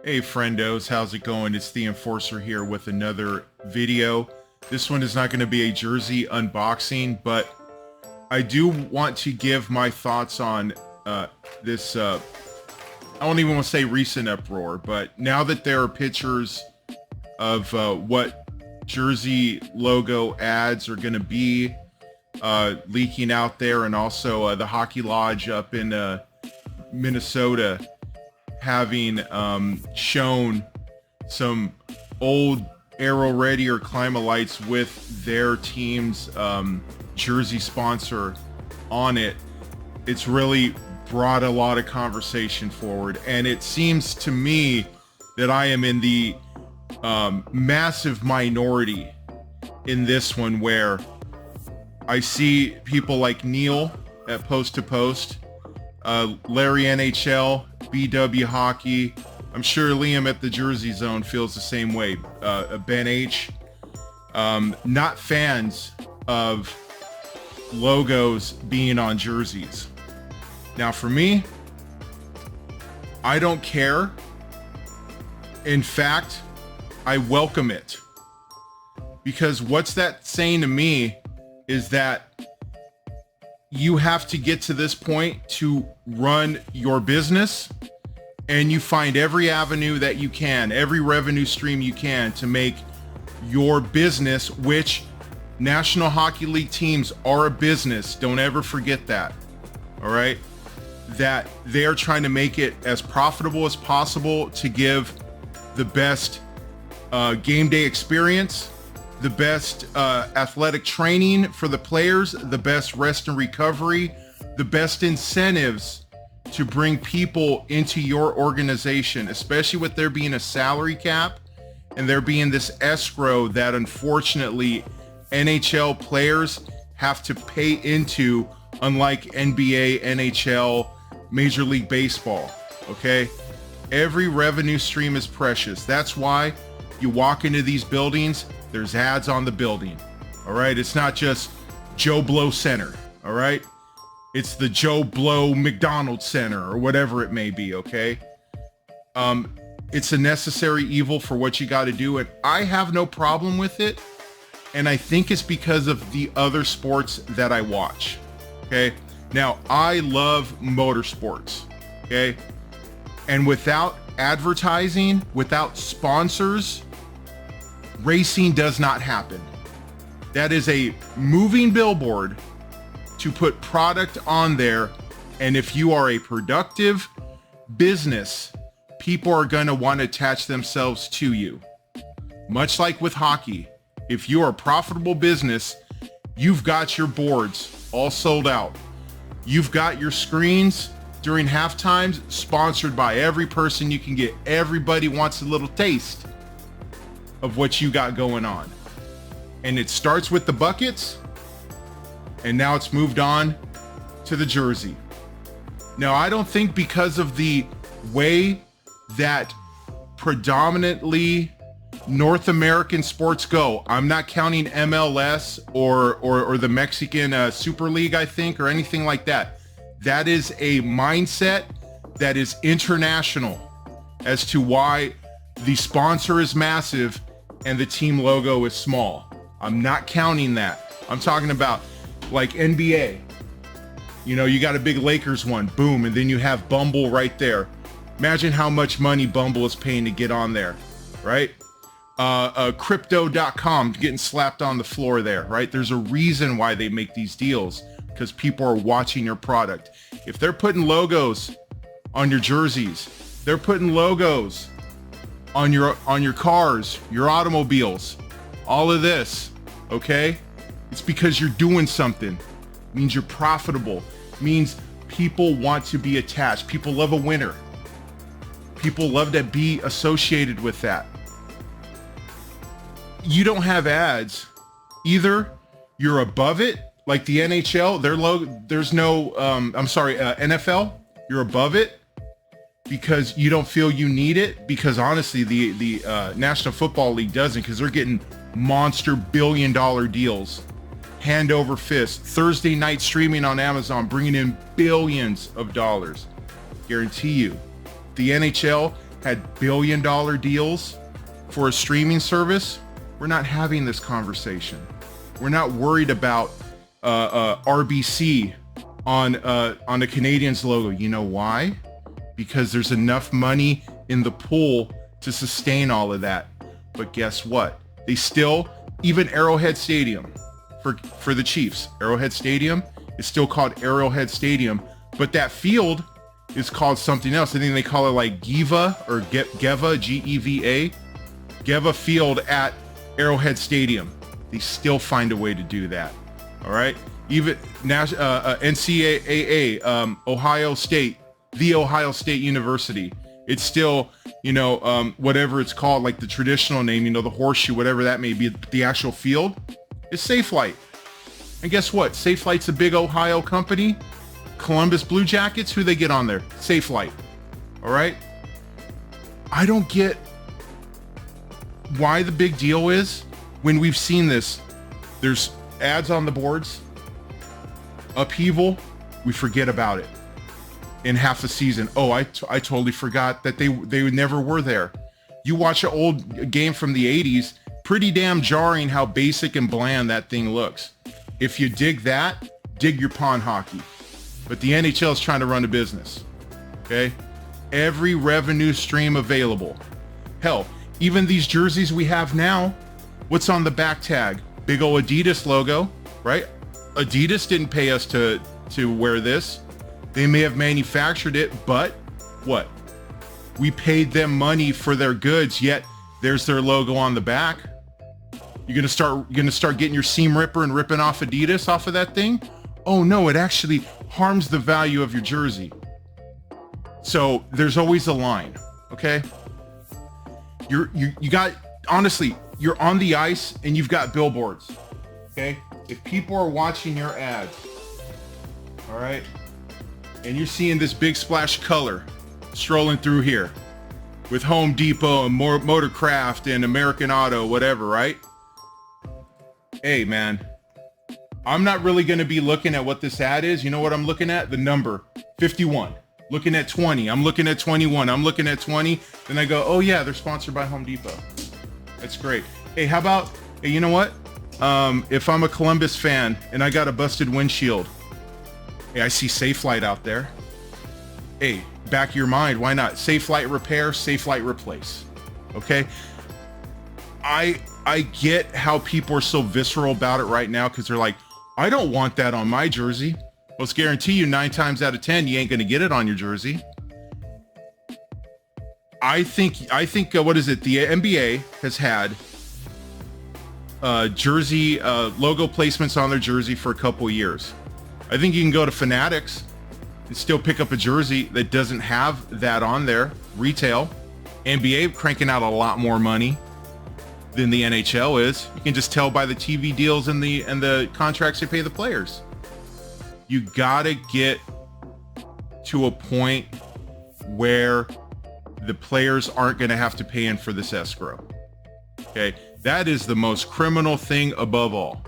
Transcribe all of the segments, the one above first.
Hey friendos, how's it going? It's the Enforcer here with another video. This one is not going to be a jersey unboxing, but I do want to give my thoughts on this, I don't even want to say recent uproar, but now that there are pictures of what jersey logo ads are going to be leaking out there, and also the Hockey Lodge up in Minnesota having shown some old Aero Ready or Clima-Lites with their team's jersey sponsor on it. It's really brought a lot of conversation forward, and it seems to me that I am in the massive minority in this one, where I see people like Neil at Post to Post, Larry NHL, BW Hockey. I'm sure Liam at the Jersey Zone feels the same way. Ben H. Not fans of logos being on jerseys. Now for me, I don't care. In fact, I welcome it. Because what's that saying to me is that you have to get to this point to run your business, and you find every avenue that you can, every revenue stream you can, to make your business, which National Hockey League teams are a business. Don't ever forget that. All right. That they are trying to make it as profitable as possible to give the best game day experience, the best athletic training for the players, the best rest and recovery, the best incentives to bring people into your organization, especially with there being a salary cap and there being this escrow that unfortunately NHL players have to pay into, unlike NBA, NHL, Major League Baseball. Okay? Every revenue stream is precious. That's why you walk into these buildings, there's ads on the building. All right. It's not just Joe Blow Center. All right. It's the Joe Blow McDonald's Center or whatever it may be. Okay. It's a necessary evil for what you got to do. And I have no problem with it. And I think it's because of the other sports that I watch. Okay. Now I love motorsports. Okay. And without advertising, without sponsors, racing does not happen. That is a moving billboard to put product on there. And if you are a productive business, people are going to want to attach themselves to you. Much like with hockey, if you are a profitable business, you've got your boards all sold out. You've got your screens during halftimes sponsored by every person you can get. Everybody wants a little taste of what you got going on. And it starts with the buckets, and now it's moved on to the jersey. Now, I don't think because of the way that predominantly North American sports go, I'm not counting MLS or the Mexican Super League, I think, or anything like that. That is a mindset that is international as to why the sponsor is massive and the team logo is small. I'm not counting that. I'm talking about like NBA. You know, you got a big Lakers one, boom, and then you have Bumble right there. Imagine how much money Bumble is paying to get on there, right? Crypto.com getting slapped on the floor there, right? There's a reason why they make these deals, because people are watching your product. If they're putting logos on your jerseys, they're putting logos on your cars, your automobiles, all of this, okay? It's because you're doing something. It means you're profitable. It means people want to be attached. People love a winner. People love to be associated with that. You don't have ads. Either you're above it, like the NHL, their logo, there's no, NFL, you're above it because you don't feel you need it, because honestly the National Football League doesn't, because they're getting monster billion-dollar deals hand over fist. Thursday night streaming on Amazon, bringing in billions of dollars. Guarantee you. The NHL had billion-dollar deals for a streaming service, we're not having this conversation. We're not worried about RBC on the Canadiens logo. You know why? Because there's enough money in the pool to sustain all of that. But guess what? They still, even Arrowhead Stadium for the Chiefs, Arrowhead Stadium is still called Arrowhead Stadium, but that field is called something else. I think they call it like Geva or Geva, G-E-V-A, Geva Field at Arrowhead Stadium. They still find a way to do that. All right. Even NCAA, Ohio State, the Ohio State University. It's still, you know, whatever it's called, like the traditional name, you know, the horseshoe, whatever that may be. The actual field is Safelite. And guess what? Safelite's a big Ohio company. Columbus Blue Jackets, who they get on there? Safelite. All right. I don't get why the big deal is when we've seen this. There's ads on the boards, upheaval, we forget about it in half a season. Oh, I totally forgot that they never were there. You watch an old game from the 80s, pretty damn jarring how basic and bland that thing looks. If you dig that, dig your pond hockey. But the NHL is trying to run a business, okay? Every revenue stream available. Hell, even these jerseys we have now, what's on the back tag? Big old Adidas logo, right? Adidas didn't pay us to wear this. They may have manufactured it, but what? We paid them money for their goods, yet there's their logo on the back. You're gonna start getting your seam ripper and ripping off Adidas off of that thing? Oh no, it actually harms the value of your jersey. So there's always a line, okay? You got, honestly, you're on the ice and you've got billboards, okay? If people are watching your ads, all right, and you're seeing this big splash color strolling through here with Home Depot and Motorcraft and American Auto, whatever, right? Hey, man, I'm not really going to be looking at what this ad is. You know what I'm looking at? The number 51. Looking at 20. I'm looking at 21. I'm looking at 20. Then I go, oh yeah, they're sponsored by Home Depot. That's great. Hey, how about, hey, you know what? If I'm a Columbus fan and I got a busted windshield, hey, I see Safelite out there. Hey, back of your mind, why not? Safelite repair, Safelite replace. Okay? I get how people are so visceral about it right now because they're like, I don't want that on my jersey. Well, let's guarantee you 9 times out of 10, you ain't going to get it on your jersey. I think what is it? The NBA has had jersey logo placements on their jersey for a couple of years. I think you can go to Fanatics and still pick up a jersey that doesn't have that on there. Retail. NBA cranking out a lot more money than the NHL is. You can just tell by the TV deals and the contracts they pay the players. You gotta get to a point where the players aren't gonna have to pay in for this escrow. Okay, that is the most criminal thing above all.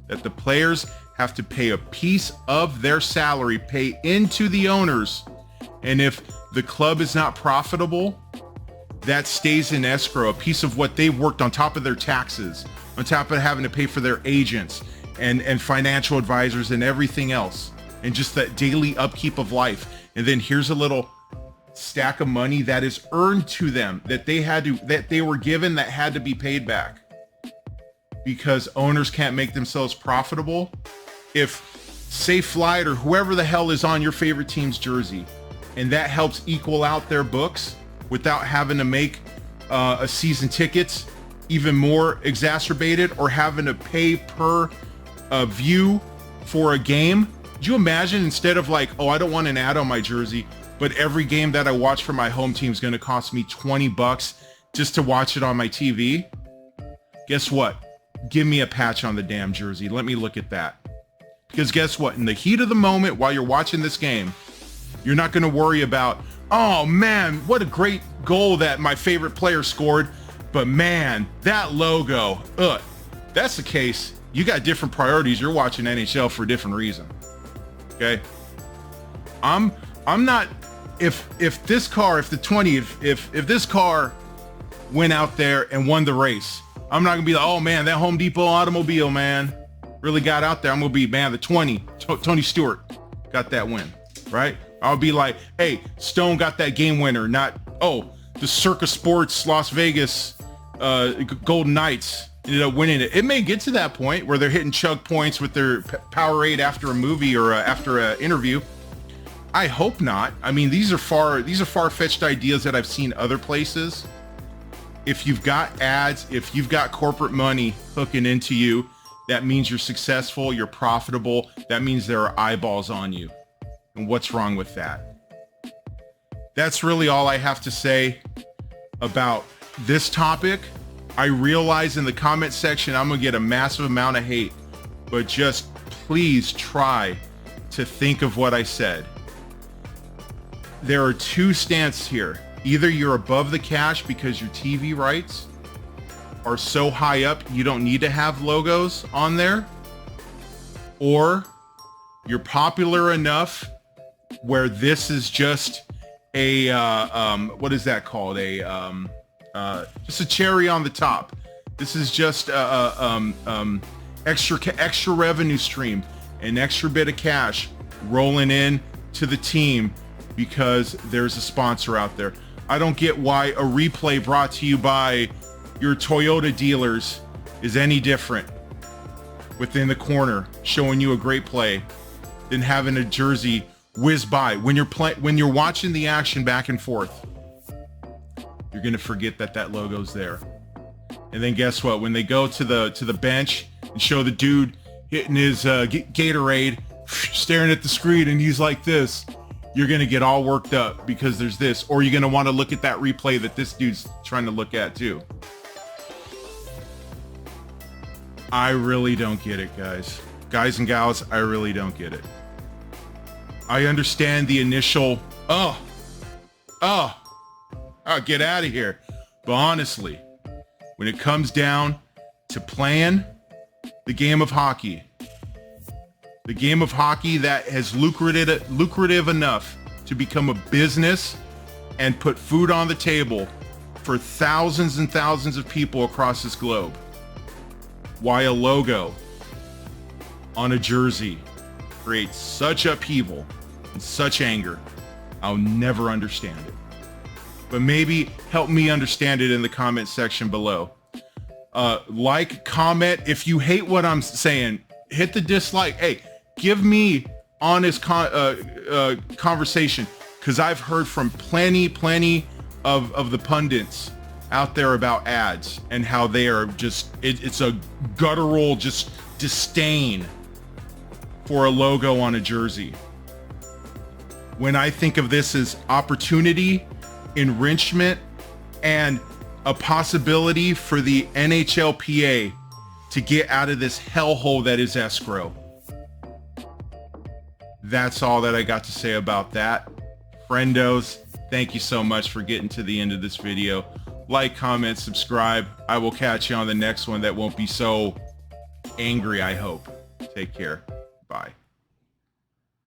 That the players have to pay a piece of their salary, pay into the owners, and if the club is not profitable, that stays in escrow, a piece of what they worked on top of their taxes, on top of having to pay for their agents and financial advisors and everything else, and just that daily upkeep of life. And then here's a little stack of money that is earned to them, that they were given, that had to be paid back because owners can't make themselves profitable. If Safelite or whoever the hell is on your favorite team's jersey, and that helps equal out their books without having to make a season tickets even more exacerbated or having to pay per view for a game. Could you imagine, instead of like, oh, I don't want an ad on my jersey, but every game that I watch for my home team is going to cost me $20 just to watch it on my TV? Guess what? Give me a patch on the damn jersey. Let me look at that. Because guess what? In the heat of the moment while you're watching this game, you're not going to worry about, oh man, what a great goal that my favorite player scored. But man, that logo, that's the case. You got different priorities. You're watching NHL for a different reason. Okay. I'm not if this car, if the 20, if this car went out there and won the race, I'm not gonna be like, oh man, that Home Depot automobile, man, really got out there. I'm gonna be, man, the 20, Tony Stewart got that win, right? I'll be like, hey, Stone got that game winner, not, oh, the Circa Sports Las Vegas Golden Knights ended up winning it. It may get to that point where they're hitting chug points with their Powerade after a movie or after an interview. I hope not. I mean, these are far-fetched ideas that I've seen other places. If you've got ads, if you've got corporate money hooking into you, that means you're successful, you're profitable. That means there are eyeballs on you. And what's wrong with that? That's really all I have to say about this topic. I realize in the comment section I'm gonna get a massive amount of hate, but just please try to think of what I said. There are two stances here. Either you're above the cash because your TV rights are so high up you don't need to have logos on there, or you're popular enough where this is just a what is that called? Just a cherry on the top. This is just extra revenue stream, an extra bit of cash rolling in to the team because there's a sponsor out there. I don't get why a replay brought to you by your Toyota dealers is any different within the corner showing you a great play than having a jersey whiz by. When you're watching the action back and forth, you're gonna forget that logo's there. And then guess what? When they go to the bench and show the dude hitting his Gatorade, staring at the screen, and he's like this, you're gonna get all worked up because there's this, or you're gonna want to look at that replay that this dude's trying to look at too. I really don't get it, guys and gals. I really don't get it. I understand the initial get out of here, but honestly, when it comes down to playing the game of hockey that has lucrative enough to become a business and put food on the table for thousands and thousands of people across this globe, why a logo on a jersey creates such upheaval and such anger, I'll never understand it. But maybe help me understand it in the comment section below. Like, comment. If you hate what I'm saying, hit the dislike. Hey, give me honest conversation, because I've heard from plenty of the pundits out there about ads and how they are just, it's a guttural just disdain for a logo on a jersey. When I think of this as opportunity, enrichment, and a possibility for the NHLPA to get out of this hellhole that is escrow. That's all that I got to say about that. Friendos, thank you so much for getting to the end of this video. Like, comment, subscribe. I will catch you on the next one that won't be so angry, I hope. Take care. Bye.